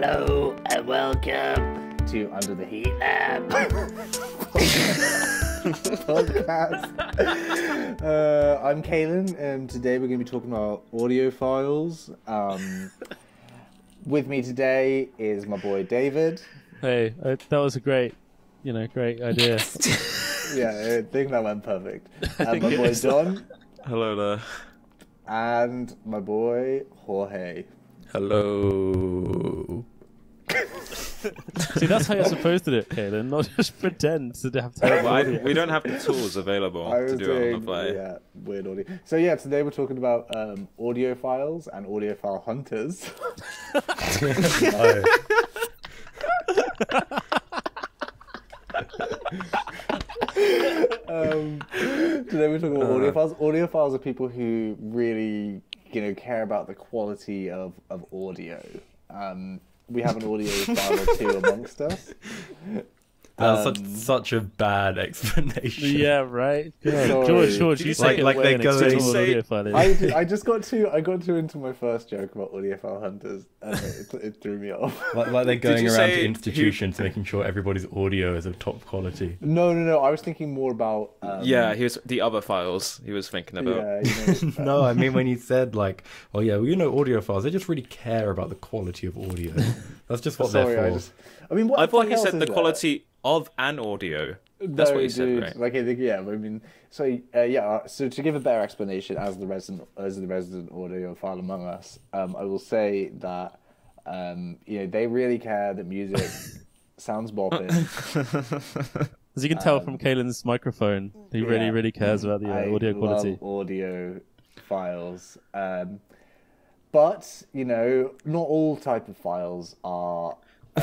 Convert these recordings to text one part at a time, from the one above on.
Hello and welcome to Under the Heat Lamp podcast. I'm Kalen, and today we're going to be talking about Audiophiles. With me today is my boy David. Hey, that was a great idea. Yeah, I think that went perfect. And my boy Don. Hello there. And my boy Jorge. Hello. See, that's how you're supposed to do it, Kalen, not just pretend to have terrible audio. We don't have the tools available to do it on the fly. Yeah, weird audio. So yeah, today we're talking about audiophiles and audiophile hunters. Today we're talking about audiophiles. Audiophiles are people who really, care about the quality of audio. We have an audiophile or two amongst us. That's such a bad explanation. Yeah, right. Yeah. Sorry. George, you take it like away they and go explain and what say- audiophile is. I just got too into my first joke about audiophile hunters, and it threw me off. Like they're going you around say to institutions making sure everybody's audio is of top quality. No. I was thinking more about. Yeah, he was the other files he was thinking about. Yeah, No, I mean when you said audiophiles, they just really care about the quality of audio. That's just what Sorry, they're for. what I the thought fuck he else said is the there? quality of an audio. That's No, what he said, dude. right? Like, I think, yeah. I mean, so So to give a better explanation, as the resident audiophile among us, I will say that they really care that music sounds bopping. As you can tell from Kalen's microphone, he really cares about the audio quality. I love audio files. But, not all type of files are... All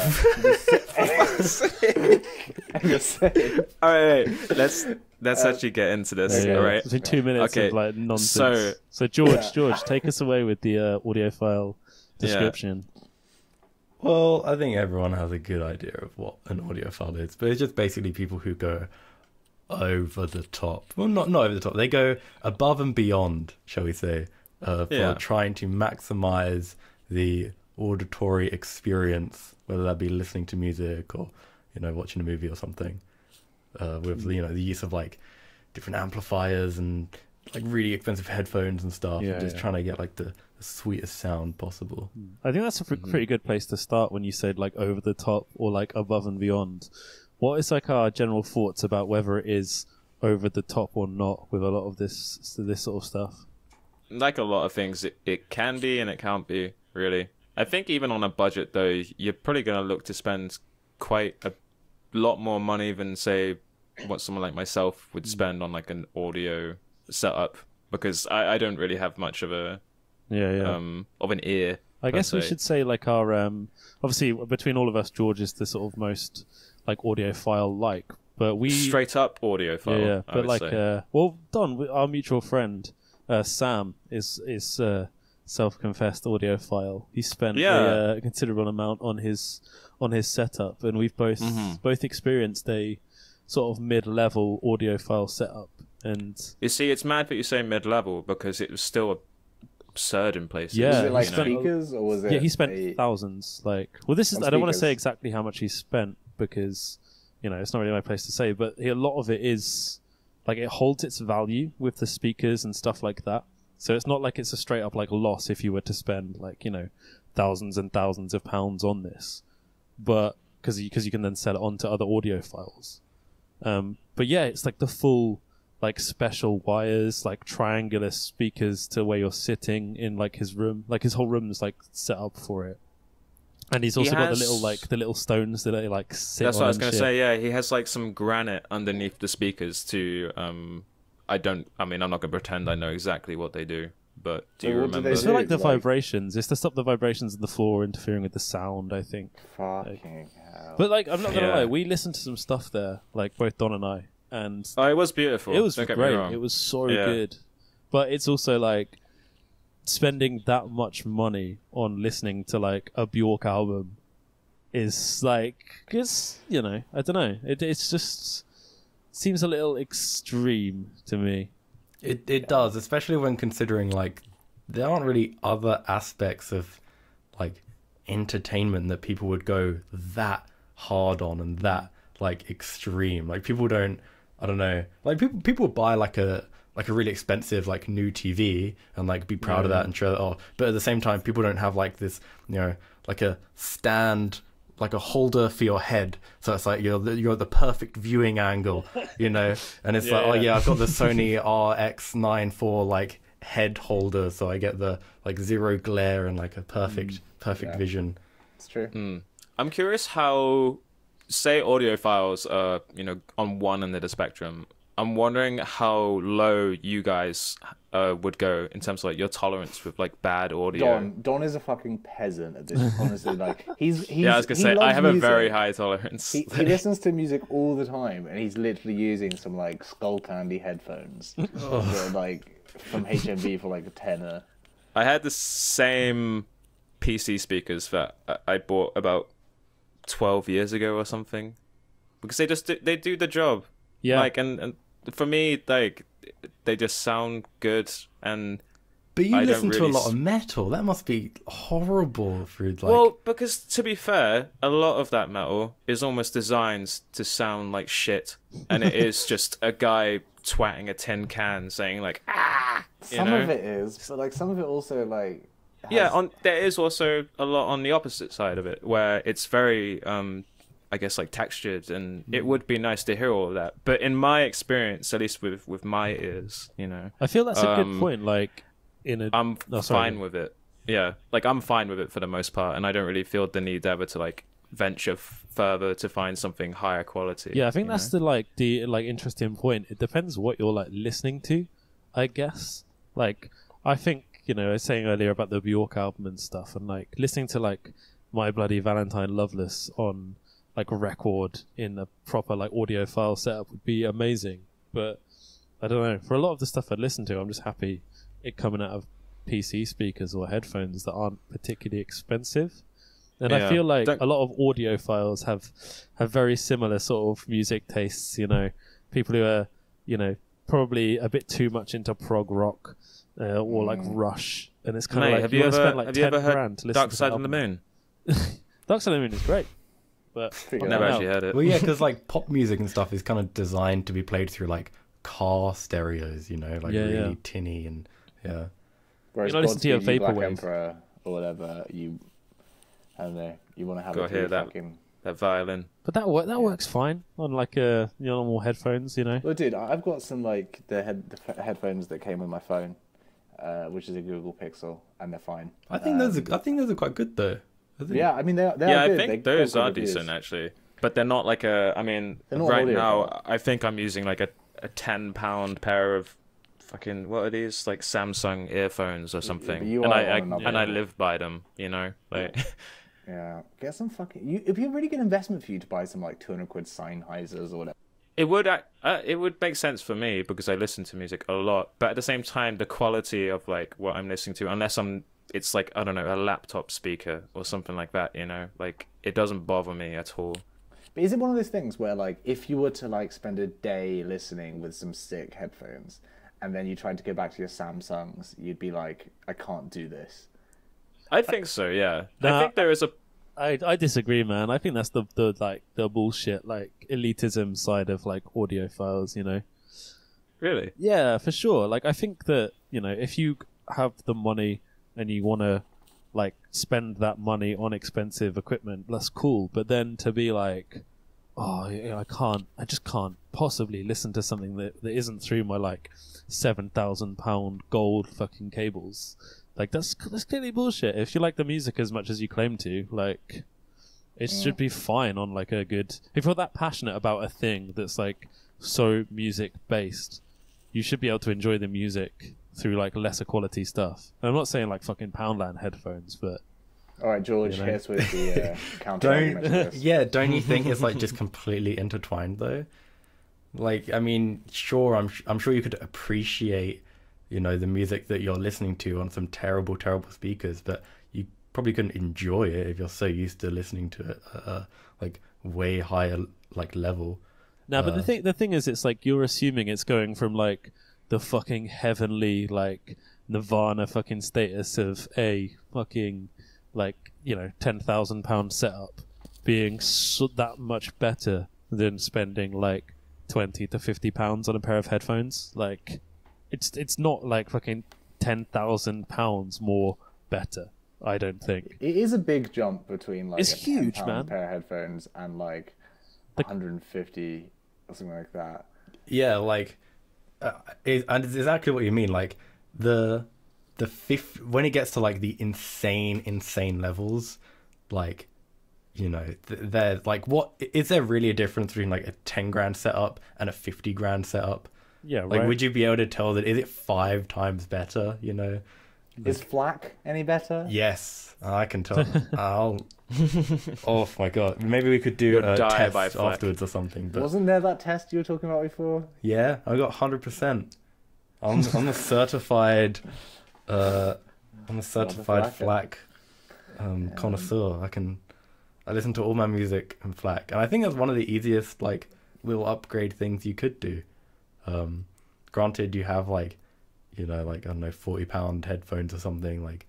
right, let's actually get into this. Yeah, all right. It's 2 minutes Okay, of like nonsense. So George, take us away with the audiophile description. Well, I think everyone has a good idea of what an audiophile is, but it's just basically people who go over the top. Well, not over the top. They go above and beyond, shall we say, for trying to maximize the auditory experience, whether that be listening to music or watching a movie or something, with the use of like different amplifiers and like really expensive headphones and stuff, and just trying to get like the sweetest sound possible. I think that's a pretty good place to start when you said like over the top or like above and beyond. What is like our general thoughts about whether it is over the top or not with a lot of this sort of stuff? Like a lot of things, it can be and it can't be, really. I think even on a budget, though, you're probably going to look to spend quite a lot more money than, say, what someone like myself would spend on like an audio setup, because I don't really have much of a of an ear. I guess we should say like our obviously between all of us, George is the sort of most like audiophile like, but we straight up audiophile. Yeah, but like Don, our mutual friend Sam is self-confessed audiophile. He spent a considerable amount on his setup, and we've both experienced a sort of mid-level audiophile setup. And you see, it's mad that you say mid-level, because it was still absurd in places. Was it like speakers, or was it? Yeah, he spent thousands. Like, well, this is I don't want to say exactly how much he spent, because it's not really my place to say. But a lot of it is like it holds its value with the speakers and stuff like that. So it's not like it's a straight up like loss if you were to spend like thousands and thousands of pounds on this, but because you can then sell it on to other audiophiles. But yeah, it's like the full like special wires, like triangular speakers to where you're sitting in like his room. Like his whole room is like set up for it. And he's also got the little stones that are like sit That's on what I was and going to shit. say. Yeah, he has like some granite underneath the speakers to. I'm not going to pretend I know exactly what they do, but do you remember? It's for like the vibrations. It's to stop the vibrations of the floor interfering with the sound, I think. Fucking hell. But like, I'm not gonna lie, we listened to some stuff there, like both Don and I, and it was beautiful. it was Don't get me great. wrong. It was so good, but it's also like spending that much money on listening to like a Bjork album is like, I don't know. It's just seems a little extreme to me. It does, especially when considering like there aren't really other aspects of like entertainment that people would go that hard on and that like extreme. Like people don't, I don't know, like people would buy like a really expensive like new TV and like be proud of that and show it off. But at the same time, people don't have like this, you know, like a stand, like a holder for your head, so it's like you're the perfect viewing angle, you know. And it's like, oh yeah, I've got the Sony RX9 IV like head holder, so I get the like zero glare and like a perfect vision. It's true. I'm curious how, say, audiophiles are, you know, on one end of the spectrum. I'm wondering how low you guys would go in terms of like your tolerance with like bad audio. Don is a fucking peasant at this. Honestly, like he's yeah, I was gonna say I have music. A very high tolerance. He listens to music all the time, and he's literally using some like skull candy headphones, that, like from HMV for like a tenner. I had the same PC speakers that I bought about 12 years ago or something, because they do the job. Yeah, like and for me, like they just sound good. And but you listen to a lot of metal. That must be horrible for like. Well, because to be fair, a lot of that metal is almost designed to sound like shit, and it is just a guy twatting a tin can saying like ah. Some of it is, but like some of it also like. There is also a lot on the opposite side of it where it's very I guess like textured, and it would be nice to hear all of that. But in my experience, at least with my ears, you know, I feel that's a good point. Like I'm fine with it. Yeah, like I'm fine with it for the most part, and I don't really feel the need ever to like venture further to find something higher quality. Yeah, I think that's the interesting point. It depends what you're like listening to, I guess. Like I think, you know, I was saying earlier about the Bjork album and stuff, and like listening to like My Bloody Valentine Loveless on like a record in a proper like audiophile setup would be amazing. But I don't know, for a lot of the stuff I listen to, I'm just happy it coming out of PC speakers or headphones that aren't particularly expensive. And I feel like a lot of audiophiles have very similar sort of music tastes, you know, people who are, you know, probably a bit too much into prog rock or like Rush, and it's kind of like have you ever heard Dark Side of the Moon? Dark Side of the Moon is great. But I've never actually heard it. Well, yeah, because like pop music and stuff is kind of designed to be played through like car stereos, you know, like really tinny and Whereas you know, listen to your vaporwave Emperor or whatever, I don't know, you want to have hear that violin. But that works fine on like normal headphones, you know. Well, dude, I've got some like the headphones that came with my phone, which is a Google Pixel, and they're fine. I think those are quite good though. Yeah, I mean they're good. I think those are decent actually, but they're not like right now I think I'm using like a £10 pair of fucking, what are these, like Samsung earphones or something, and I live by them, you know, like. Yeah, get some fucking. It'd be a really good investment for you to buy some like 200 quid Sennheisers or whatever. It would make sense for me because I listen to music a lot, but at the same time, the quality of like what I'm listening to, unless it's like, I don't know, a laptop speaker or something like that, you know, like it doesn't bother me at all. But is it one of those things where like if you were to like spend a day listening with some sick headphones, and then you tried to go back to your Samsungs, you'd be like, I can't do this. I think so, yeah. I think there is a. I disagree, man. I think that's the bullshit, like elitism side of like audiophiles, you know. Really? Yeah, for sure. Like I think that, you know, if you have the money and you want to like spend that money on expensive equipment, that's cool. But then to be like, oh, you know, I just can't possibly listen to something that isn't through my like £7,000 gold fucking cables. Like that's clearly bullshit. If you like the music as much as you claim to, like it should be fine on like a good. If you're that passionate about a thing that's like so music based, you should be able to enjoy the music through like lesser quality stuff. And I'm not saying like fucking Poundland headphones, but all right, George, you know. Here's with the counter argument to this. Yeah, don't you think it's like just completely intertwined though? Like, I mean, sure, I'm sure you could appreciate, you know, the music that you're listening to on some terrible speakers, but you probably couldn't enjoy it if you're so used to listening to it at a like way higher like level. No, but the thing is, it's like you're assuming it's going from like the fucking heavenly like Nirvana fucking status of a fucking like, you know, £10,000 setup being that much better than spending like £20 to £50 on a pair of headphones. Like, it's not like fucking £10,000 more better. I don't think it is a big jump between like it's a huge, £10 man. pair of headphones and like 150 or something like that. Yeah, like, and it's exactly what you mean. Like when it gets to like the insane levels, like, you know, they're like, what is there really a difference between like a 10 grand setup and a 50 grand setup? Yeah, like, right. would you be able to tell that? Is it 5 times better? You know, Is FLAC any better? yes, I can tell. Oh my god, maybe we could do a test afterwards or something. But wasn't there that test you were talking about before? yeah, I got 100%. I'm a certified FLAC connoisseur. I listen to all my music in FLAC, and I think that's one of the easiest like little upgrade things you could do. Granted, you have like, you know, like, I don't know, £40 headphones or something, like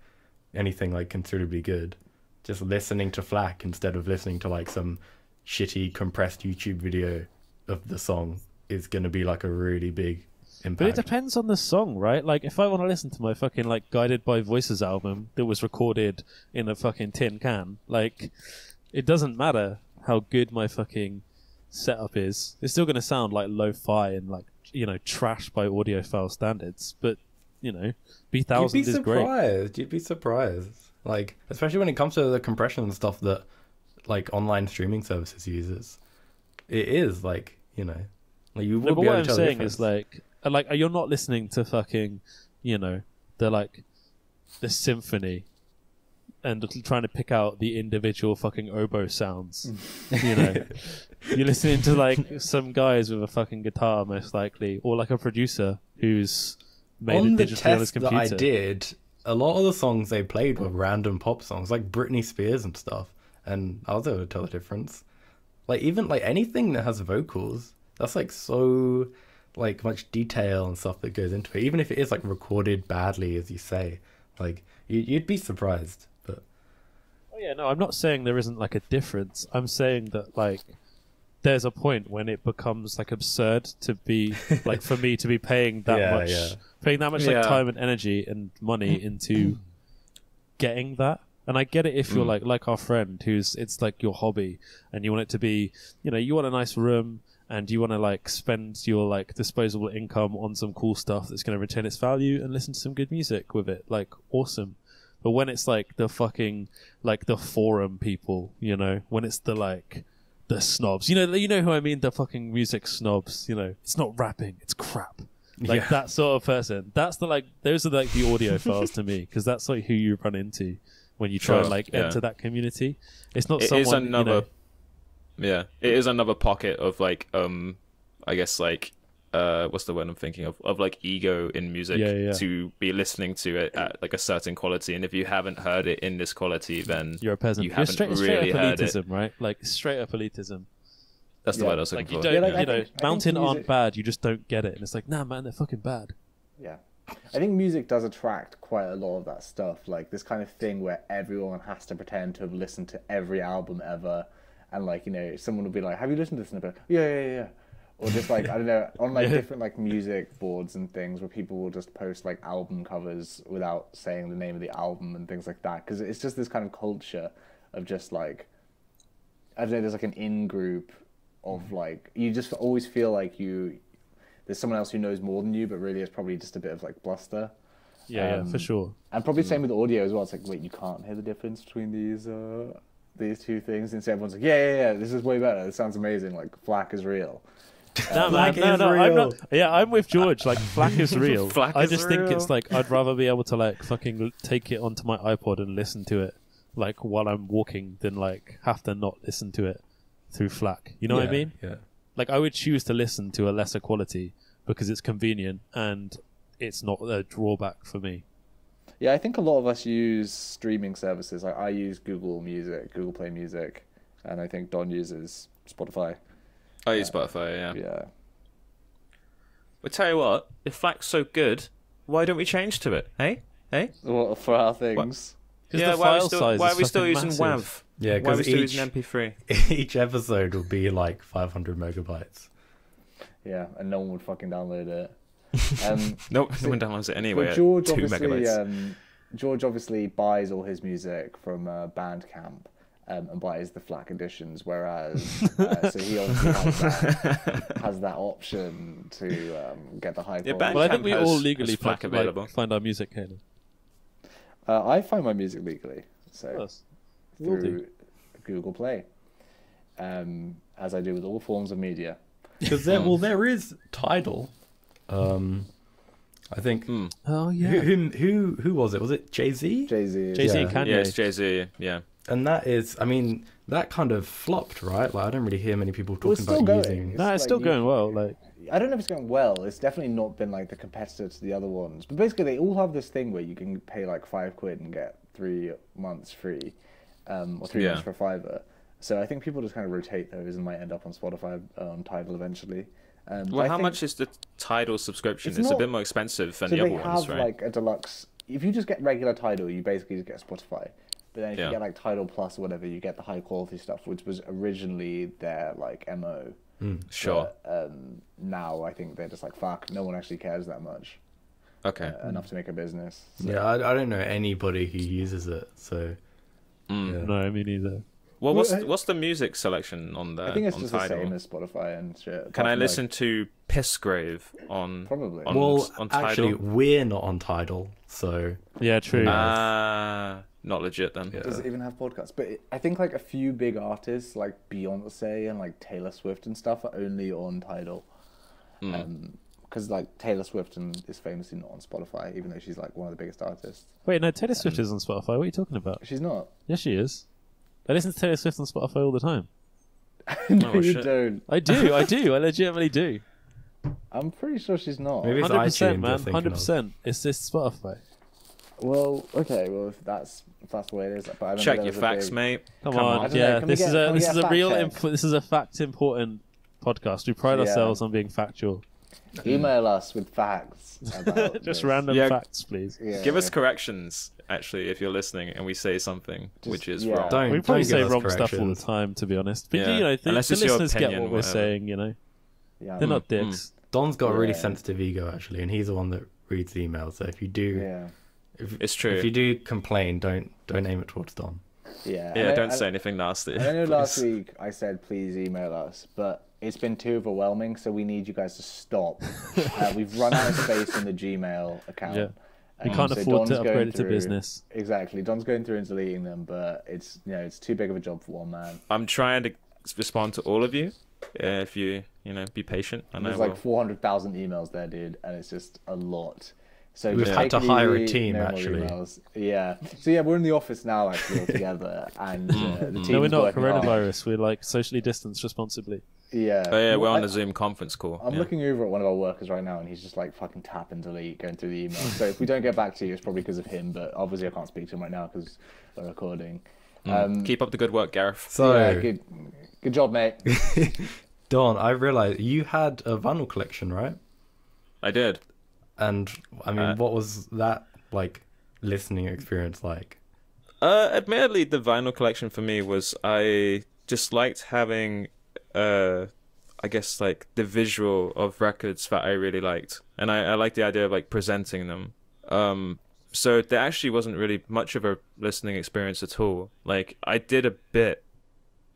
anything like considerably good. Just listening to FLAC instead of listening to like some shitty compressed YouTube video of the song is going to be like a really big impact. But it depends on the song, right? Like, if I want to listen to my fucking like Guided by Voices album that was recorded in a fucking tin can, like, it doesn't matter how good my fucking setup is. It's still going to sound like lo-fi and like, you know, trash by audiophile standards. But, you know, B1000 is great. You'd be surprised. Like, especially when it comes to the compression and stuff that like online streaming services uses. It is like, you know, like you would be able to tell the difference. Is like you're not listening to fucking, you know, the symphony and trying to pick out the individual fucking oboe sounds. You know, you're listening to like some guys with a fucking guitar, most likely, or like a producer who's made it digitally on his computer. That I did, a lot of the songs they played were random pop songs, like Britney Spears and stuff, and I was able to tell the difference. Like, even like anything that has vocals, that's like so like much detail and stuff that goes into it. Even if it is like recorded badly, as you say, like you'd be surprised. But oh yeah, no, I'm not saying there isn't like a difference. I'm saying that like there's a point when it becomes like absurd to be like, for me to be paying that much like time and energy and money into getting that. And I get it if you're like our friend who's, it's like your hobby and you want it to be, you know, you want a nice room and you want to like spend your like disposable income on some cool stuff that's going to retain its value and listen to some good music with it. Like, awesome. But when it's like the fucking, like the forum people, you know, when it's the like the snobs, you know who I mean, the fucking music snobs, you know, it's not rapping, it's crap. Like that sort of person. That's the like, those are like the audiophiles to me, because that's like who you run into when you try and like enter that community. It's not someone, is another, you know, yeah, it is another pocket of like I guess like what's the word I'm thinking of like ego in music, to be listening to it at like a certain quality, and if you haven't heard it in this quality, then you're a peasant. You haven't straight really up heard elitism, it. Right? Like straight up elitism. That's the word I was looking like, you for. don't, Yeah, like, you know, Mountain music aren't bad. You just don't get it, and it's like, nah, man, they're fucking bad. Yeah. I think music does attract quite a lot of that stuff, like this kind of thing where everyone has to pretend to have listened to every album ever, and like, you know, someone will be like, have you listened to this? And they'll be like, yeah. Or just like, I don't know, on like different like music boards and things where people will just post like album covers without saying the name of the album and things like that, because it's just this kind of culture of just like, I don't know, there's like an in-group of like, you just always feel like there's someone else who knows more than you, but really it's probably just a bit of like bluster. Yeah, for sure. And probably same with audio as well. It's like, wait, you can't hear the difference between these two things, and so everyone's like, yeah, this is way better. This sounds amazing. Like, FLAC is real. No, man, no, I'm not. Yeah, I'm with George. Like, FLAC is real. I just think it's like, I'd rather be able to like fucking take it onto my iPod and listen to it like while I'm walking than like have to not listen to it through FLAC. You know what I mean? Yeah. Like, I would choose to listen to a lesser quality because it's convenient and it's not a drawback for me. Yeah, I think a lot of us use streaming services. Like, I use Google Music, Google Play Music, and I think Don uses Spotify. I use Spotify, yeah. Yeah. But tell you what, if FLAC's so good, why don't we change to it? Hey? Well, for our things. the file size why is are we still fucking using massive. WAV? Yeah, Why are we because still using MP3? each episode will be like 500 megabytes. Yeah, and no one would fucking download it. No one downloads it anyway. But George at 2 obviously, megabytes. George obviously buys all his music from Bandcamp and buys the FLAC editions, whereas so he obviously has that option to get the high quality. Bandcamp Well, I think we all has legally FLAC available. find our music, Kanan. I find my music legally, so Us. We'll through do. Google Play, as I do with all forms of media. Because there is Tidal. I think. Oh yeah. Who was it? Was it Jay-Z? Jay-Z. Jay-Z yeah. and Kanye. Yeah, it's Jay-Z. Yeah. And that is, I mean, that kind of flopped, right? Like, I don't really hear many people Well, it's talking still about going. using. No, it's like still going well. Like, I don't know if it's going well. It's definitely not been like the competitor to the other ones. But basically, they all have this thing where you can pay like £5 and get 3 months free, or 3 months for a fiver. So I think people just kind of rotate those and might end up on Spotify, on Tidal eventually. Well, how much is the Tidal subscription? It's a bit more expensive than so the they other ones, have right? like a deluxe. If you just get regular Tidal, you basically just get Spotify. But then if you get like Tidal Plus or whatever, you get the high quality stuff, which was originally their like MO. Sure. But, now I think they're just like, fuck, no one actually cares that much. Okay. Enough to make a business. So. Yeah, I don't know anybody who uses it, so. Yeah. no, me neither. Well, what's the music selection on the I think it's on just Tidal? the same as Spotify and shit. Can I apart from, listen to Pissgrave on? Probably. On, Well, on Tidal? actually, we're not on Tidal, so. Yeah, true. Not legit then. Does it even have podcasts? But I think like a few big artists like Beyonce and like Taylor Swift and stuff are only on Tidal. Because like Taylor Swift is famously not on Spotify, even though she's like one of the biggest artists. Wait, no, Taylor Swift is on Spotify. What are you talking about? She's not. Yes, she is. I listen to Taylor Swift on Spotify all the time. No, Oh, you shit. don't. I do, I legitimately do. I'm pretty sure she's not. Maybe it's 100%, iTunes you're man. thinking of. 100%. It's just Spotify. Well, okay. Well, if that's the way it is. But I remember Check there your was a facts, big- mate. Come I on, don't know, yeah. can we This is get- a can we this get is a a real fact check? this is a fact important podcast. We pride Yeah. ourselves on being factual. Email us with facts. About Just this. random Yeah. facts, please. Yeah. Give us corrections, actually, if you're listening, and we say something which is yeah. wrong. Don't, We probably don't say give us wrong stuff all the corrections. time, to be honest. But Yeah. you know, the Unless it's your listeners get opinion, what we're whatever. saying. You know, Yeah. they're not dicks. Don's got a really Yeah. sensitive ego, actually, and he's the one that reads the emails. So if you do, Yeah. It's true. if you do complain, don't aim it towards Don. Yeah. Yeah, And don't I- say anything nasty. I know last please. week I said please email us, but it's been too overwhelming, so we need you guys to stop. We've run out of space in the Gmail account. Yeah. We Um, can't so afford Don's to upgrade going it to through- business. Exactly. Don's going through and deleting them, but it's too big of a job for one man. I'm trying to respond to all of you. If you be patient. I know. There's like 400,000 emails there, dude, and it's just a lot. So We've just had take to it hire a easy, team, no more actually. emails. Yeah. So yeah, we're in the office now actually all together, and the team's No, we're not working hard. coronavirus. We're like socially distanced responsibly. Yeah. Oh yeah, we're Well, on a Zoom conference call. I'm yeah. looking over at one of our workers right now, and he's just like fucking tap and delete, going through the emails. So if we don't get back to you, it's probably because of him. But obviously, I can't speak to him right now because we're recording. Keep up the good work, Gareth. So, yeah, good job, mate. Don, I realized you had a vinyl collection, right? I did. And I mean, what was that like listening experience like? Admittedly, the vinyl collection for me was I just liked having, I guess like the visual of records that I really liked, and I liked the idea of like presenting them. So there actually wasn't really much of a listening experience at all. Like I did a bit,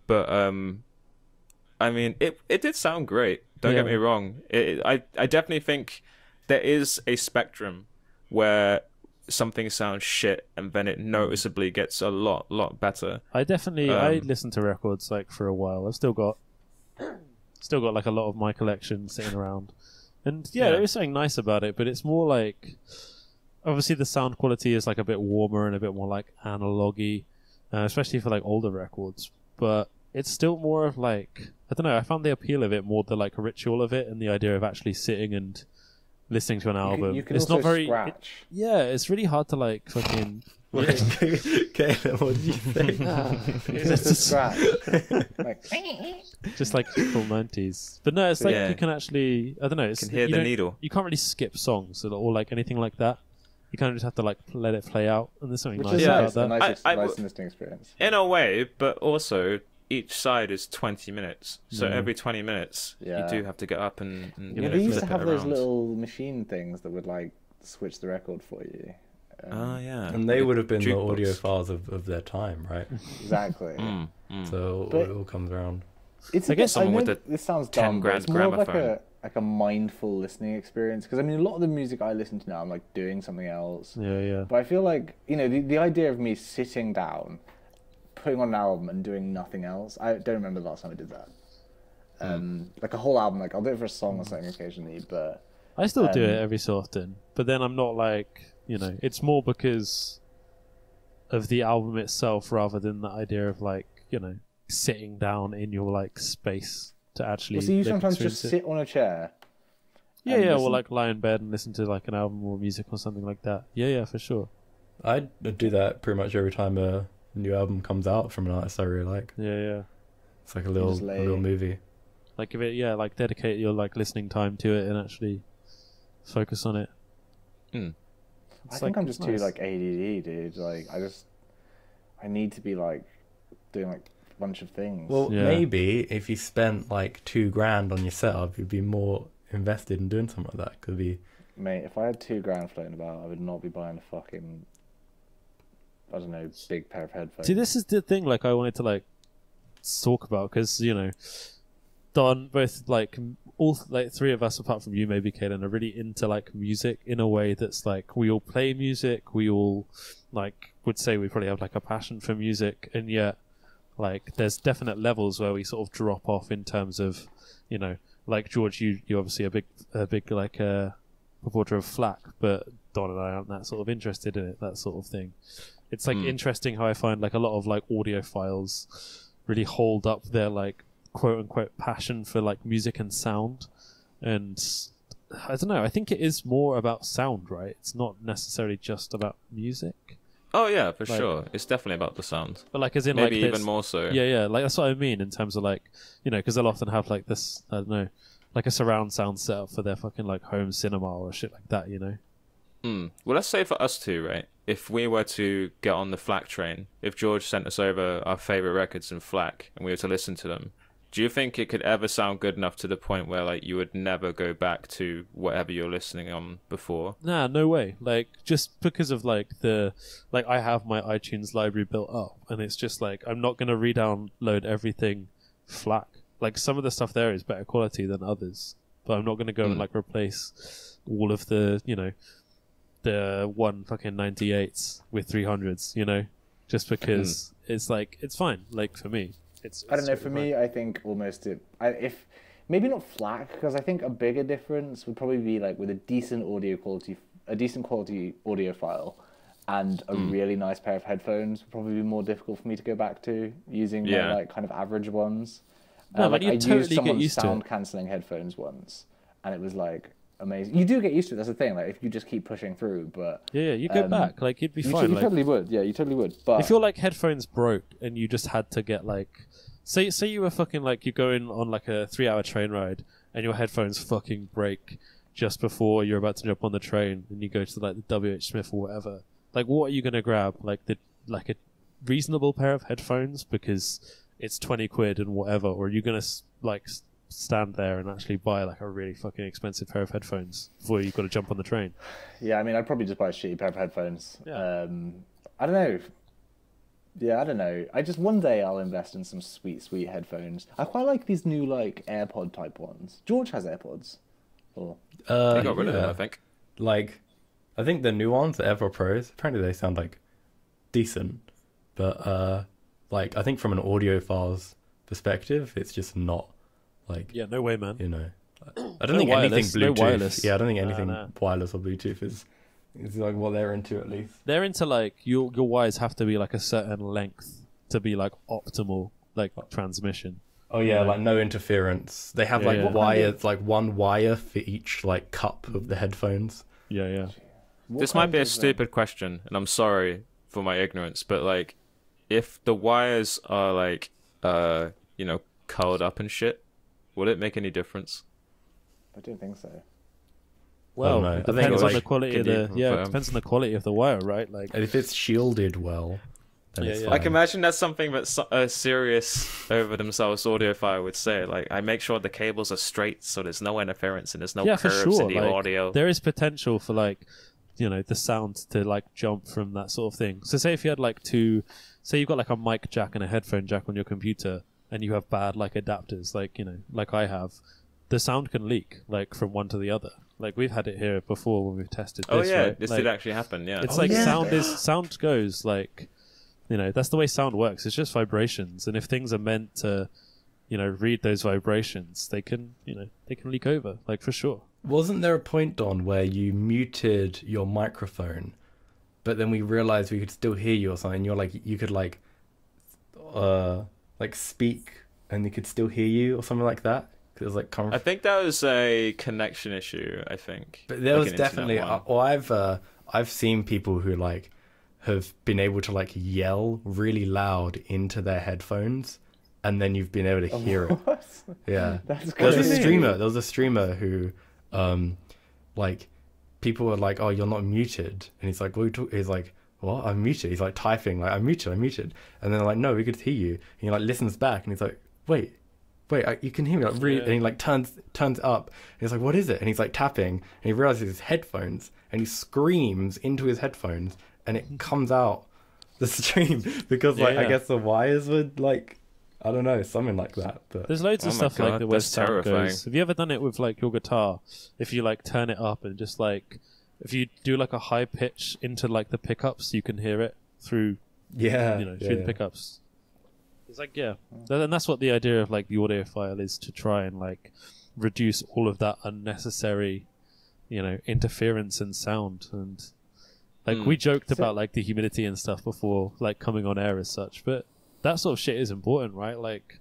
but I mean it did sound great. Don't get Yeah. me wrong. I definitely think there is a spectrum where something sounds shit and then it noticeably gets a lot better. I definitely I listened to records like for a while. I've still got like a lot of my collection sitting around, and yeah, Yeah. there is something nice about it. But it's more like obviously the sound quality is like a bit warmer and a bit more like analogy, especially for like older records. But it's still more of like I don't know. I found the appeal of it more the like ritual of it and the idea of actually sitting and listening to an album. You can it's also not very. scratch. Yeah, it's really hard to like fucking. Caleb, what did you say? It's just a scratch. Like, Just like full 90s. But no, it's like Yeah. you can actually I don't know, it's Can hear you the don't- needle. You can't really skip songs or like anything like that. You kind of just have to like let it play out, and there's something Which nice is about nice, that. a nice, I nice listening experience. In a way, but also each side is 20 minutes. So every 20 minutes, you do have to get up and Yeah, they used flip to have it those around. little machine things that would like switch the record for you. Yeah. And they would have been the Jukebox. audiophiles of their time, right? Exactly. So But- it all comes around. It's I guess someone know with a this sounds 10 dumb, but grand it's more of like gramophone. a mindful listening experience. Because I mean, a lot of the music I listen to now, I'm like doing something else. Yeah. But I feel like the idea of me sitting down, putting on an album and doing nothing else. I don't remember the last time I did that. Like a whole album, like I'll do it for a song or something occasionally, but I still do it every so often, but then I'm not like, it's more because of the album itself rather than the idea of like, sitting down in your like space to actually. so you like, sometimes just experience it. sit on a chair. Yeah, and or listen- like lie in bed and listen to like an album or music or something like that. Yeah, for sure. I do that pretty much every time a new album comes out from an artist I really like. Yeah. It's like a little just lay- movie. Like if it, like dedicate your like listening time to it and actually focus on it. I It's think like- I'm just it's too nice. like ADD, dude. Like I need to be like doing like a bunch of things. Well, Yeah. maybe if you spent like $2,000 on your setup, you'd be more invested in doing something like that. Could be. Mate, if I had $2,000 floating about, I would not be buying a fucking, I don't know, big pair of headphones. See, this is the thing. Like, I wanted to like talk about because Don, both like all like three of us, apart from you, maybe Kaden, are really into like music in a way that's like we all play music. We all like would say we probably have like a passion for music, and yet like there's definite levels where we sort of drop off in terms of like George, you obviously a big like supporter of FLAC, but Don and I aren't that sort of interested in it, that sort of thing. It's like interesting how I find like a lot of like audiophiles really hold up their like quote unquote passion for like music and sound, and I don't know, I think it is more about sound, right? It's not necessarily just about music. Oh yeah, for Like- sure. It's definitely about the sound. But like as in Maybe like even there's- more so. yeah, like that's what I mean in terms of like because they'll often have like this, I don't know, like a surround sound setup for their fucking like home cinema or shit like that, Well, let's say for us two, right? If we were to get on the FLAC train, if George sent us over our favorite records in FLAC and we were to listen to them, do you think it could ever sound good enough to the point where like you would never go back to whatever you're listening on before? Nah, no way. Like just because of like I have my iTunes library built up, and it's just like I'm not gonna re-download everything FLAC. Like some of the stuff there is better quality than others, but I'm not gonna go and like replace all of the the one fucking 98s with 300s, just because it's like it's fine. Like for me, it's I don't know. For totally me, I think almost if maybe not FLAC, because I think a bigger difference would probably be like with a decent quality audio file, and a really nice pair of headphones would probably be more difficult for me to go back to using Yeah. my like kind of average ones. No, like, you I used totally get someone's used to it. sound cancelling headphones once, and it was like amazing. You do get used to it. That's the thing. Like if you just keep pushing through, but Yeah, you go back. Like it'd be you, fine. you like, totally would. Yeah, you totally would. But if your like headphones broke and you just had to get like say you were fucking like you're going on like a 3-hour train ride and your headphones fucking break just before you're about to jump on the train and you go to like the WH Smith or whatever, like what are you gonna grab? Like a reasonable pair of headphones because it's 20 quid and whatever, or are you gonna stand there and actually buy like a really fucking expensive pair of headphones before you've got to jump on the train? yeah, I mean, I'd probably just buy a shitty pair of headphones. Yeah. I don't know. Yeah, I don't know. I just one day I'll invest in some sweet headphones. I quite like these new like AirPod type ones. George has AirPods. Or They got rid of them, I think. Like, I think the new ones, the AirPod Pros, apparently they sound like decent, but like I think from an audiophile's perspective, it's just not like Yeah, no way, man. I don't No think wireless, anything no Bluetooth. wireless. Yeah, I don't think Nah, anything nah. wireless or Bluetooth is like what they're into at least. They're into like your wires have to be like a certain length to be like optimal like transmission. Oh yeah, like no interference. They have Yeah, like yeah. wires, like one wire for each like cup of the headphones. Yeah. what This might kind be a of, stupid question, and I'm sorry for my ignorance, but like, if the wires are like, curled up and shit, would it make any difference? I don't think so. Well, know. it I think depends it's on like, the quality of can you the it confirm? depends on the quality of the wire, right? Like, and if it's shielded well, then Yeah, it's yeah. fine. I can imagine that's something that a serious over themselves audiophile would say. Like, I make sure the cables are straight so there's no interference and there's no yeah, for curves sure. in the Like, audio. there is potential for like, you know, the sound to like jump from that sort of thing. So say if you had like say you've got like a mic jack and a headphone jack on your computer, and you have bad like adapters, like, you know, like I have, the sound can leak like from one to the other. Like, we've had it here before when we've tested this. Oh yeah, right? this Like, did actually happen. Yeah, It's Oh, like yeah. sound goes like, you know, that's the way sound works. It's just vibrations, and if things are meant to, you know, read those vibrations, they can, you know, they can leak over, like, for sure. Wasn't there a point, Don, where you muted your microphone, but then we realized we could still hear you or something? You're like, you could like speak and they could still hear you or something like that. 'Cause it was like I think that was a connection issue. I think, but there Like was an internet definitely. one. Or I've seen people who like have been able to like yell really loud into their headphones, and then you've been able to hear it. What? Yeah. That's There was a crazy. streamer. There was a streamer who, like, people were like, "Oh, you're not muted," and he's like, "What?" He's like, "What? I'm muted." He's like typing, like, "I'm muted, I'm muted," and then they're like, "No, we could hear you." And he like listens back, and he's like, "Wait, you can hear me?" Like, really? Yeah. And he like turns it up, and he's like, "What is it?" And he's like tapping, and he realizes his headphones, and he screams into his headphones, and it comes out the stream because like I Yeah. guess the wires would like. I don't know, something like that. But There's loads of Oh my stuff like God, that where that's sound terrifying. goes. Have you ever done it with like your guitar? If you like turn it up and just like, if you do like a high pitch into like the pickups, you can hear it through, yeah, you know, yeah, through the yeah. pickups. It's like, yeah, and that's what the idea of like the audiophile is, to try and like reduce all of that unnecessary, you know, interference and sound. And like we joked about like the humidity and stuff before like coming on air as such, but that sort of shit is important, right? Like,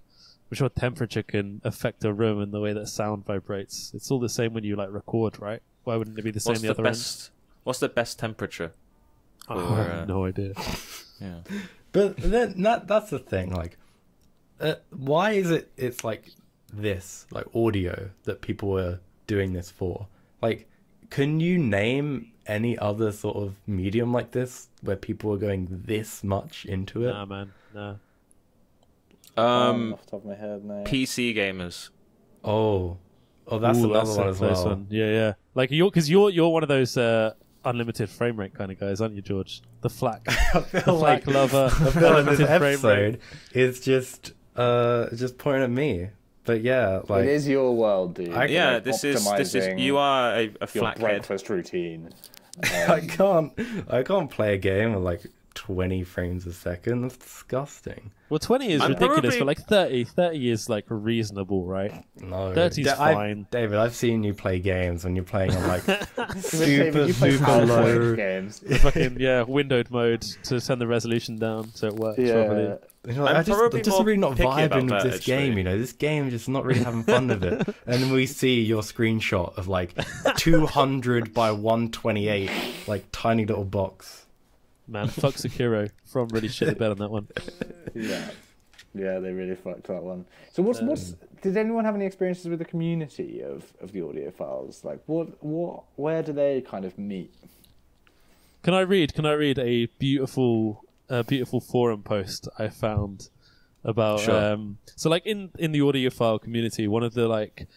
I'm sure temperature can affect a room and the way that sound vibrates. It's all the same when you like record, right? Why wouldn't it be the same What's the the other best? What's the best temperature? end? for, I have no idea. Yeah. But then that's the thing. Like, why is it's like this, like audio that people are doing this for? Like, can you name any other sort of medium like this where people are going this much into it? Nah, man, nah. Off the top of my head, no. PC gamers. Oh, that's Ooh, another that's one a as close well. one. Yeah, yeah. Like you're one of those unlimited frame rate kind of guys, aren't you, George? The flack, I the feel like flack lover. I feel like this unlimited frame rate. episode is just pointing at me. But yeah, like It is your world, dude. Yeah, Like, this is optimizing you are a your flathead. breakfast routine. I can't play a game with like 20 frames a second. That's disgusting. Well, 20 is I'm ridiculous, probably- but like 30 is like reasonable, right? No, 30's fine. David, I've seen you play games when you're playing on like David, super you play super PowerPoint low. games. The fucking windowed mode to send the resolution down so it works properly. Yeah. You know, I'm I'm probably just more really not picky about vibing with that, this actually. game. You know, this game is just not really having fun with it. And then we see your screenshot of like 200 by 128, like tiny little box. Man, fuck Sekiro. From really shit the bed on that one. Yeah. Yeah, they really fucked that one. So what's did anyone have any experiences with the community of the audiophiles? Like where do they kind of meet? Can I read a beautiful forum post I found about Sure. so like in the audiophile community, one of the like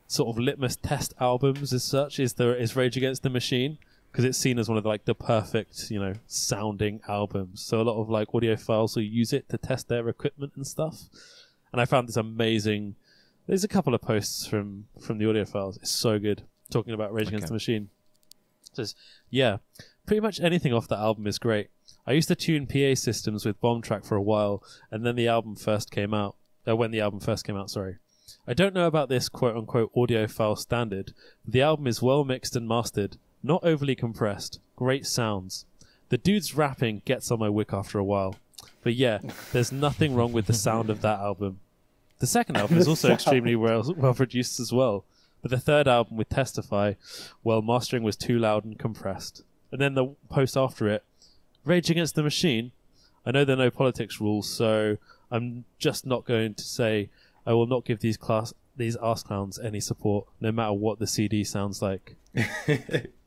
sort of litmus test albums as such is Rage Against the Machine, because it's seen as one of like the perfect, you know, sounding albums. So a lot of like audiophiles will use it to test their equipment and stuff. And I found this amazing. There's a couple of posts from the audiophiles. It's so good, talking about Rage Against the Machine. It says, yeah, pretty much anything off that album is great. I used to tune PA systems with Bomb Track for a while, and then the album first came out. When the album first came out, sorry. I don't know about this quote-unquote audiophile standard, but the album is well mixed and mastered, not overly compressed, great sounds. The dude's rapping gets on my wick after a while. But yeah, there's nothing wrong with the sound of that album. The second album is also extremely well produced as well. But the third album with Testify, well, mastering was too loud and compressed. And then the post after it, Rage Against the Machine. I know there are no politics rules, so I'm just not going to say I will not give these these arse clowns any support, no matter what the CD sounds like.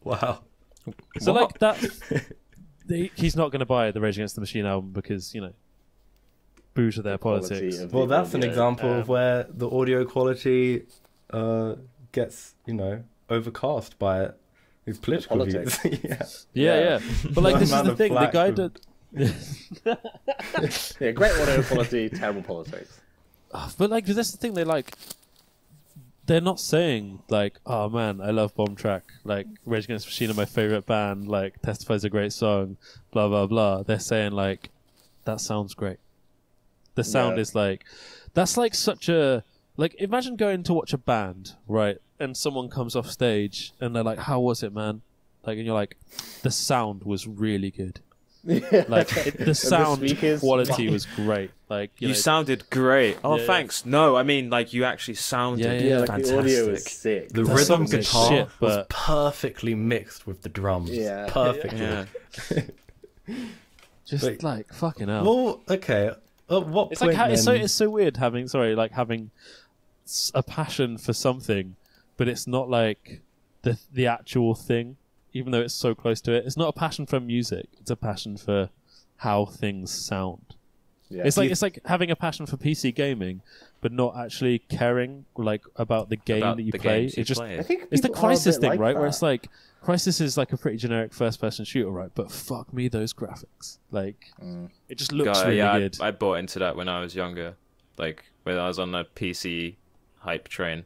Wow. So like that, he's not going to buy the Rage Against the Machine album because, you know, boo to their politics. Well, that's an example of where the audio quality gets, you know, overcast by his political views. yeah. But like, this is the thing: the guy did. Yeah, great audio quality, terrible politics. But like, that's the thing. They're not saying like, "Oh man, I love Bomb Track." Like, Rage Against the Machine are my favorite band. Like, Testify's a great song. Blah blah blah. They're saying like, that sounds great. The sound is like, that's like such a like. Imagine going to watch a band, right? And someone comes off stage and they're like, "How was it, man?" Like, and you're like, "The sound was really good." Like, the sound quality was great. Like, you sounded great. Oh, thanks. No, I mean, like, you actually sounded like fantastic. the audio is sick. The rhythm guitar was perfectly mixed with the drums. Yeah, perfectly. Just like fucking hell. Well, okay. At what it's point like then... it's so weird having a passion for something, but it's not like the actual thing. Even though it's so close to it, it's not a passion for music. It's a passion for how things sound. Yeah. It's like having a passion for PC gaming, but not actually caring like about the game that you play. It's just it's the Crysis thing, right? That. Where it's like Crysis is like a pretty generic first-person shooter, right? But fuck me, those graphics. Like it just looks really good. I bought into that when I was younger, like when I was on a PC hype train.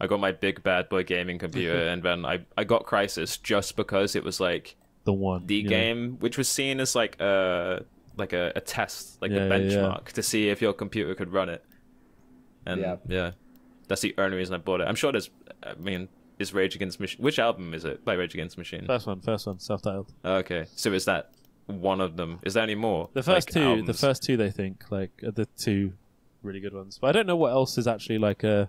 I got my big bad boy gaming computer, and then I got Crysis just because it was like the game which was seen as like a test, like the benchmark to see if your computer could run it. And that's the only reason I bought it. I'm sure is Rage Against the Machine. Which album is it by Rage Against the Machine? First one, self-titled. Okay, so is that one of them? Is there any more? The first two, they think like are the two really good ones. But I don't know what else is actually like a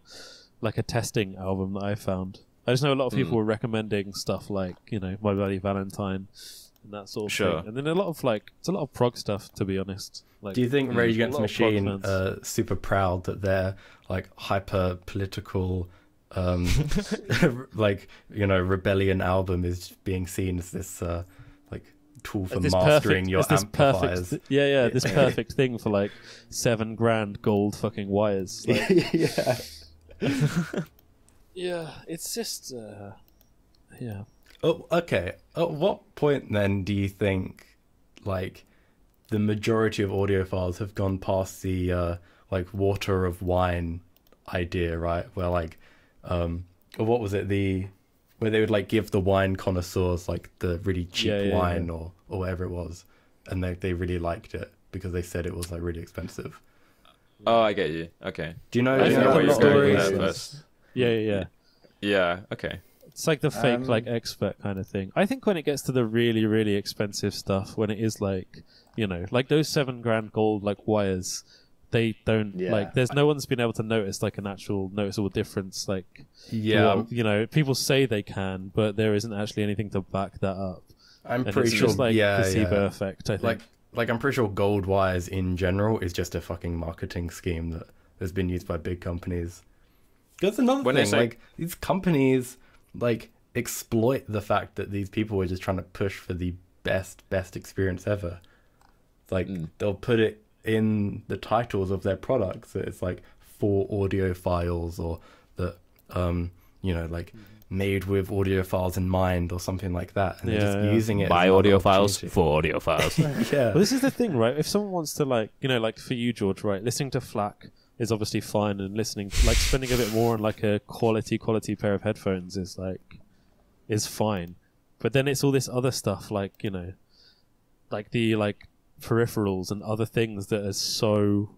testing album that I found. I just know a lot of people were recommending stuff like, you know, My Bloody Valentine and that sort of thing. And then it's a lot of prog stuff, to be honest. Like, do you think Rage Against the Machine are super proud that their like hyper political like, you know, rebellion album is being seen as this like tool for mastering your amplifiers? This perfect thing for like $7,000 gold fucking wires. Like, yeah, it's just Oh, okay. At what point then do you think like the majority of audiophiles have gone past the like water of wine idea, right? Where like what was it, where they would like give the wine connoisseurs like the really cheap wine or whatever it was, and they really liked it because they said it was like really expensive. Oh, I get you. Okay. Do you know? I know what you're going with first. Yeah. Okay. It's like the fake, like expert kind of thing. I think when it gets to the really, really expensive stuff, when it is like, you know, like those $7,000 gold like wires, they don't like. There's no one's been able to notice like an actual noticeable difference. Like, you know, people say they can, but there isn't actually anything to back that up. I'm pretty sure. Just like placebo effect. I think. Like I'm pretty sure gold wires in general is just a fucking marketing scheme that has been used by big companies. That's another thing. Like these companies like exploit the fact that these people are just trying to push for the best experience ever. Like they'll put it in the titles of their products that it's like for audiophiles or that you know, like made with audiophiles in mind or something like that, and they're just using it by audiophiles for audiophiles. Well, this is the thing, right? If someone wants to, like, you know, like for you, George, right, listening to FLAC is obviously fine, and listening, like, spending a bit more on like a quality pair of headphones is fine. But then it's all this other stuff, like, you know, like the like peripherals and other things that are so,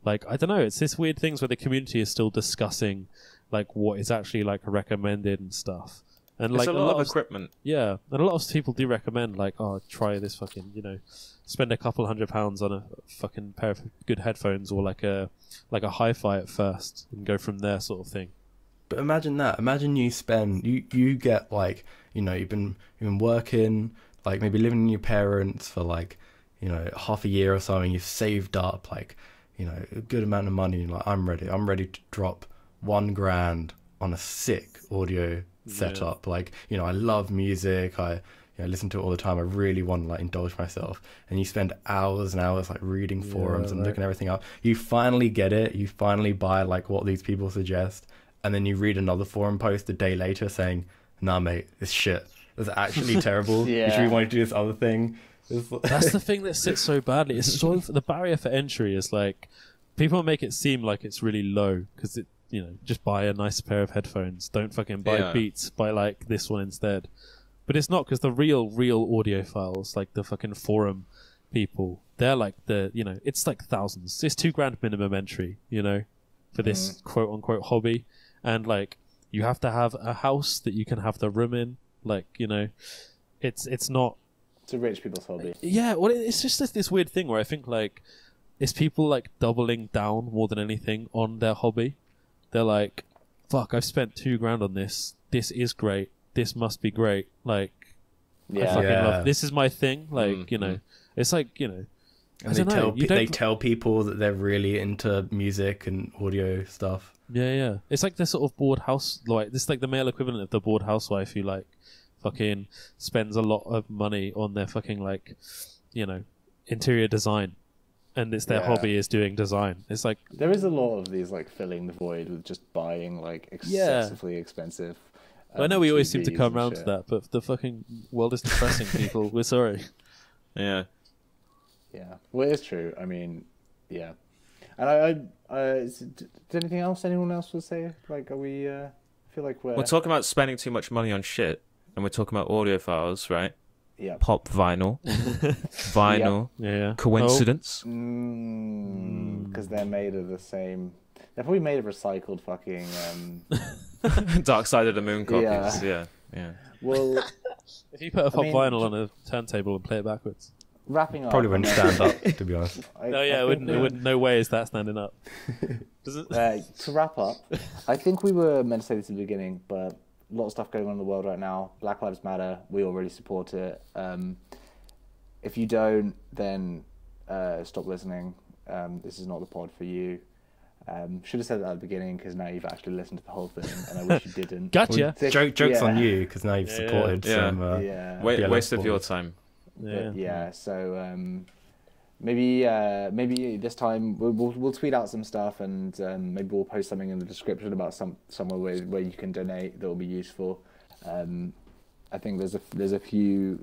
like, I don't know, it's this weird things where the community is still discussing like what is actually like recommended and stuff. And it's like a lot of equipment. Yeah, and a lot of people do recommend like, oh, try this fucking, you know, spend a couple £100 on a fucking pair of good headphones or like a hi-fi at first and go from there, sort of thing. But imagine that. Imagine you get like, you know, you've been working, like maybe living with your parents for like, you know, half a year or so, and you've saved up like, you know, a good amount of money. And like, I'm ready to drop $1,000 on a sick audio setup. Like, you know, I love music. I listen to it all the time. I really want to like indulge myself. And you spend hours and hours like reading forums and looking everything up. You finally get it. You finally buy like what these people suggest. And then you read another forum post a day later saying, nah, mate, it's shit. It's actually terrible. You should want to do this other thing. That's the thing that sits so badly. It's so the barrier for entry is like people make it seem like it's really low because it, you know, just buy a nice pair of headphones. Don't fucking buy Beats. Buy like this one instead. But it's not, because the real audiophiles, like the fucking forum people, they're like you know, it's like thousands. It's $2,000 minimum entry, you know, for this quote unquote hobby, and like you have to have a house that you can have the room in, like, you know, it's not. It's a rich people's hobby. Yeah, well, it's just this weird thing where I think like it's people like doubling down more than anything on their hobby. They're like, fuck, I've spent $2,000 on this. This is great. This must be great. Like, I fucking love. This is my thing. Like, you know, it's like, you know, and they tell people that they're really into music and audio stuff. Yeah. It's like the sort of bored house, like this, is like the male equivalent of the bored housewife who like fucking spends a lot of money on their fucking like, you know, interior design, and it's their hobby is doing design. It's like there is a lot of these like filling the void with just buying like excessively expensive. I know we always seem to come around to that, but the fucking world is depressing, people. We're sorry. Yeah. Yeah. Well, it's true. I mean, yeah. And did anything else anyone else would say? Like, are we, feel like we're talking about spending too much money on shit, and we're talking about audiophiles, right? Yeah. Pop vinyl. Vinyl. Yeah. Coincidence? Because they're made of the same... They're probably made of recycled fucking... Dark Side of the Moon copies. Yeah. Well... If you put a pop vinyl on a turntable and play it backwards... Wrapping up... Probably wouldn't stand up, to be honest. It wouldn't. No way is that standing up. Does it? To wrap up, I think we were meant to say this at the beginning, but a lot of stuff going on in the world right now. Black Lives Matter. We all really support it. If you don't, then stop listening. This is not the pod for you. Should have said that at the beginning, because now you've actually listened to the whole thing, and I wish you didn't. Gotcha. Joke's on you, because now you've supported some... Waste of your time. So maybe this time we'll tweet out some stuff, and maybe we'll post something in the description about somewhere where you can donate that will be useful. I think there's a few,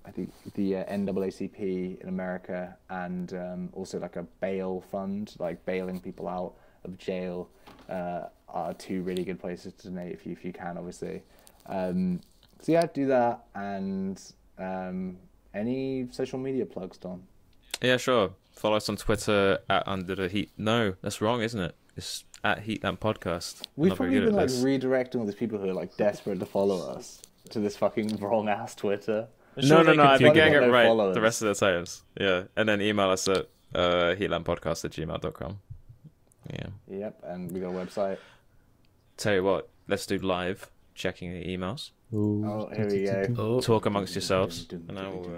I think the NAACP in America, and also like a bail fund, like bailing people out of jail, are two really good places to donate if you can, obviously. So yeah, do that. And any social media plugs, Don? Yeah, sure. Follow us on Twitter at Under the Heat. No, that's wrong, isn't it? It's at Heat Lamp Podcast. We've probably been like redirecting all these people who are like desperate to follow us to this fucking wrong ass Twitter. No, I've been getting it right the rest of the times. Yeah, and then email us at heatlampodcast@gmail.com. Yeah. Yep, and we got a website. Tell you what, let's do live checking the emails. Ooh. Oh, here we go. Talk amongst yourselves, and I will.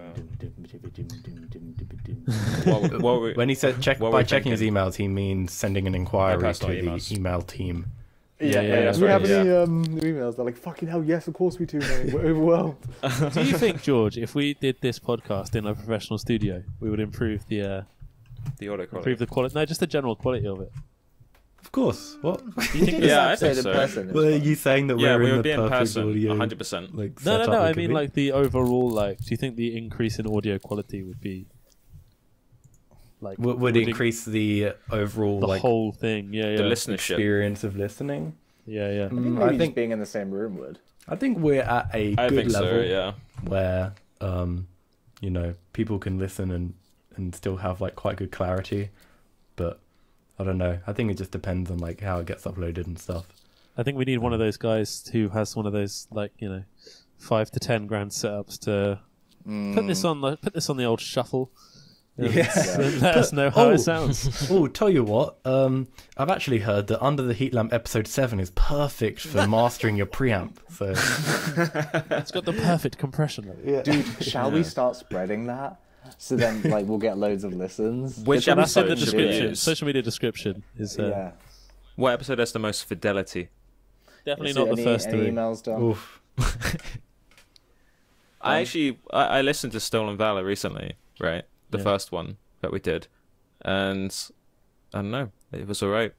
When he said checking his emails, he means sending an inquiry to the email team. Yeah. Do we have any new emails? They're like, fucking hell, yes, of course we do, mate. We're overwhelmed. Do you think, George, if we did this podcast in a professional studio, we would improve the audio quality? Improve the quality? No, just the general quality of it. Of course. What? You think I think so. Well, are you saying that we're in the perfect audio? 100%. Like, no. I mean, like the overall. Like, do you think the increase in audio quality would be like would increase the overall the whole thing? Yeah. The listenership experience of listening. Yeah. I think being in the same room would. I think we're at a good level. Yeah. Where you know, people can listen and still have like quite good clarity, but. I don't know. I think it just depends on like how it gets uploaded and stuff. I think we need one of those guys who has one of those like, you know, $5 to $10 grand setups to put this on the old shuffle. And let us know how it sounds. Tell you what, I've actually heard that Under the Heat Lamp episode 7 is perfect for mastering your preamp. So it's got the perfect compression. Yeah. Dude, shall we start spreading that? So then, like, we'll get loads of listens. Which that's in the description. Social media description is. What episode has the most fidelity? Definitely So not the first any three. emails done? Oof. I listened to Stolen Valor recently, right? The Yeah. first one that we did, and I don't know, it was alright.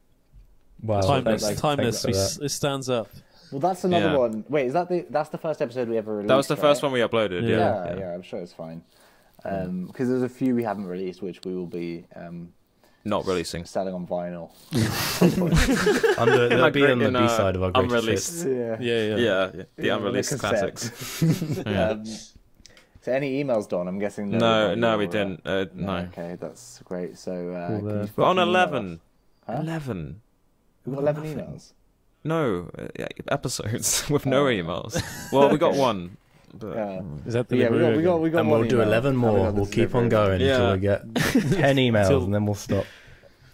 Wow. Timeless, Like, timeless. thanks for that. It stands up. Well, that's another Yeah. one. Wait, is that that's the first episode we ever released? That was the first right? one we uploaded. Yeah. Yeah, I'm sure it's fine. Because there's a few we haven't released, which we will be Not releasing. selling on vinyl. They'll be on the In, B side of our greatest unreleased. hits. Yeah. Yeah, the Yeah, unreleased the cassette. classics. Yeah. So any emails, Don? I'm guessing No, we didn't. No. Okay, that's great. So Cool, can you We're on fucking email 11. us? Huh? 11. We've got 11 emails. No, episodes with no emails. Well, we got one. But, Is that the Yeah, delivery we got And one we'll do email. 11 And we more. got the We'll keep on delivery. going until Yeah. we get 10 emails, Until- and then we'll stop.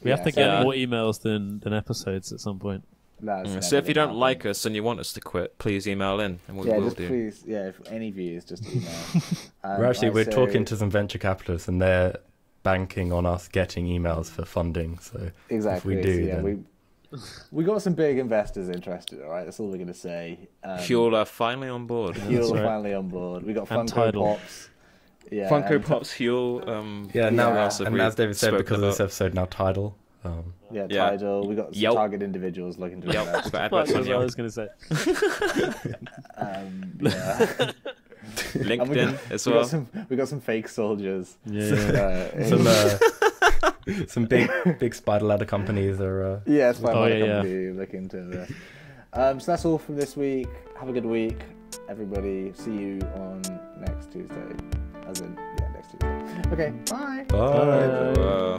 We have Yeah, to so- get more emails than episodes at some point. That's never so if you gonna don't like happen. us and you want us to quit, please email in, and we Yeah, will just do. please. Yeah, if any views, just email. We're I say- talking to some venture capitalists, and they're banking on us getting emails for funding. So Exactly. if we do, so, yeah, then... we got some big investors interested. All right, that's all we're gonna say. Huel are finally on board. Huel right. finally on board. We got And Funko Tidal. Pops. Yeah, Funko and- Pops, Huel. yeah, now Yeah. and as David said, spoken because of this about. episode, now Tidal. Yeah, Yeah. Tidal. We got some Yelp. target individuals looking to Yelp. invest. We've got Fuck, adverts on that's what I Yelp. was going to say. Yeah. And LinkedIn as we well. got some. We got some fake soldiers. Yeah. Some big spider ladder companies are. Yeah, it's like Oh, one yeah, company looking to this. So that's all from this week. Have a good week, everybody. See you on next Tuesday. As in, yeah, next Tuesday. Okay, bye. Bye. Wow.